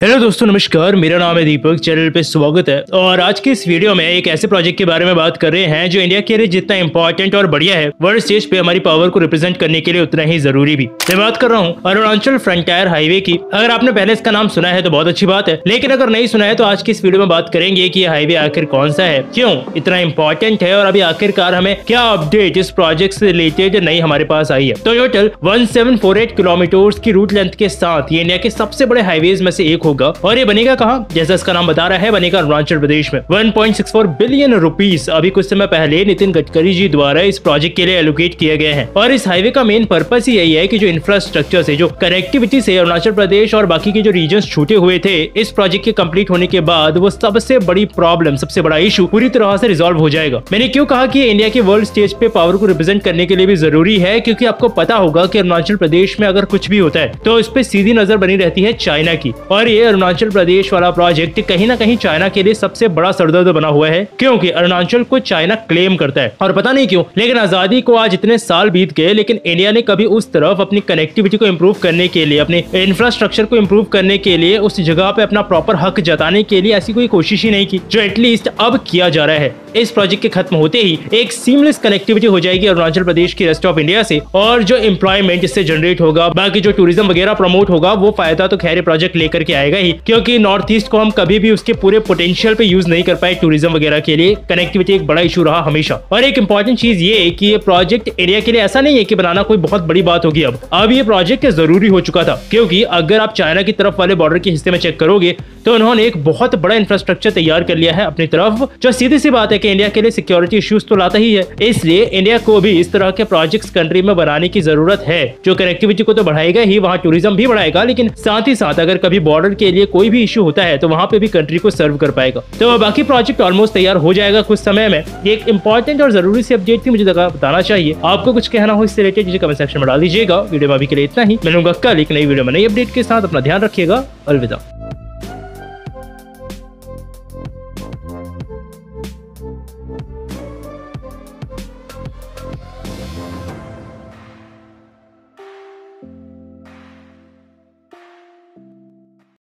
Hello दोस्तों, नमस्कार। मेरा नाम है दीपक, चैनल पे स्वागत है। और आज के इस वीडियो में एक ऐसे प्रोजेक्ट के बारे में बात कर रहे हैं जो इंडिया के लिए जितना इंपॉर्टेंट और बढ़िया है, वर्ल्ड स्टेज पे हमारी पावर को रिप्रेजेंट करने के लिए उतना ही जरूरी भी। मैं बात कर रहा हूँ अरुणाचल फ्रंटियर हाईवे की। अगर आपने पहले इसका नाम सुना है तो बहुत अच्छी बात है, लेकिन अगर नहीं सुना है तो आज की इस वीडियो में बात करेंगे कि यह हाईवे आखिर कौन सा है, क्यों इतना इंपॉर्टेंट है और अभी आखिरकार हमें क्या अपडेट इस प्रोजेक्ट से रिलेटेड नई हमारे पास आई है। तो टोटल 1748 किलोमीटर की रूट लेंथ के साथ ये इंडिया के सबसे बड़े हाईवेज में से एक होगा। और ये बनेगा कहाँ? जैसा इसका नाम बता रहा है, बनेगा अरुणाचल प्रदेश में। 1.64 बिलियन रुपीस अभी कुछ समय पहले नितिन गडकरी जी द्वारा इस प्रोजेक्ट के लिए एलोकेट किए गए हैं। और इस हाईवे का मेन पर्पस ही यही है कि जो इंफ्रास्ट्रक्चर से, जो कनेक्टिविटी से अरुणाचल प्रदेश और बाकी के जो रीजन्स छूटे हुए थे, इस प्रोजेक्ट के कंप्लीट होने के बाद वो सबसे बड़ी प्रॉब्लम, सबसे बड़ा इशू पूरी तरह से रिजॉल्व हो जाएगा। मैंने क्यों कहा कि इंडिया के वर्ल्ड स्टेज पे पावर को रिप्रेजेंट करने के लिए भी जरूरी है, क्योंकि आपको पता होगा कि अरुणाचल प्रदेश में अगर कुछ भी होता है तो इस पे सीधी नजर बनी रहती है चाइना की। और ये अरुणाचल प्रदेश वाला प्रोजेक्ट कहीं ना कहीं चाइना के लिए सबसे बड़ा सरदर्द बना हुआ है, क्योंकि अरुणाचल को चाइना क्लेम करता है। और पता नहीं क्यों, लेकिन आजादी को आज इतने साल बीत गए, लेकिन इंडिया ने कभी उस तरफ अपनी कनेक्टिविटी को इम्प्रूव करने के लिए, अपने इंफ्रास्ट्रक्चर को इम्प्रूव करने के लिए, उस जगह पे अपना प्रॉपर हक जताने के लिए ऐसी कोई कोशिश ही नहीं की, जो एटलीस्ट अब किया जा रहा है। इस प्रोजेक्ट के खत्म होते ही एक सीमलेस कनेक्टिविटी हो जाएगी अरुणाचल प्रदेश की रेस्ट ऑफ इंडिया से, और जो एम्प्लॉयमेंट इससे जनरेट होगा, बाकी जो टूरिज्म वगैरह प्रमोट होगा, वो फायदा तो खैर प्रोजेक्ट लेकर के आएगा ही, क्योंकि नॉर्थ ईस्ट को हम कभी भी उसके पूरे पोटेंशियल पे यूज नहीं कर पाए टूरिज्म वगैरह के लिए। कनेक्टिविटी एक बड़ा इशू रहा हमेशा। और एक इंपॉर्टेंट चीज ये है कि ये प्रोजेक्ट इंडिया के लिए ऐसा नहीं है कि बनाना कोई बहुत बड़ी बात होगी। अब ये प्रोजेक्ट जरूरी हो चुका था, क्योंकि अगर आप चाइना की तरफ वाले बॉर्डर के हिस्से में चेक करोगे तो उन्होंने एक बहुत बड़ा इंफ्रास्ट्रक्चर तैयार कर लिया है अपनी तरफ, जो सीधी सी बात है कि इंडिया के लिए सिक्योरिटी इश्यूज तो लाता ही है। इसलिए इंडिया को भी इस तरह के प्रोजेक्ट्स कंट्री में बनाने की जरूरत है, जो कनेक्टिविटी को तो बढ़ाएगा ही, वहाँ टूरिज्म भी बढ़ाएगा, लेकिन साथ ही साथ अगर कभी बॉर्डर के लिए कोई भी इशू होता है तो वहाँ पे भी कंट्री को सर्व कर पाएगा। तो बाकी प्रोजेक्ट ऑलमोस्ट तैयार हो जाएगा कुछ समय में। ये एक इंपॉर्टेंट और जरूरी सी अपडेट थी, मुझे बताना चाहिए। आपको कुछ कहना हो इससे रिलेटेड मुझे कमेंट सेक्शन में डाल दीजिएगा। वीडियो में अभी के लिए इतना ही, मिलूंगा कल एक नई वीडियो में नई अपडेट के साथ। अपना ध्यान रखिएगा। अलविदा।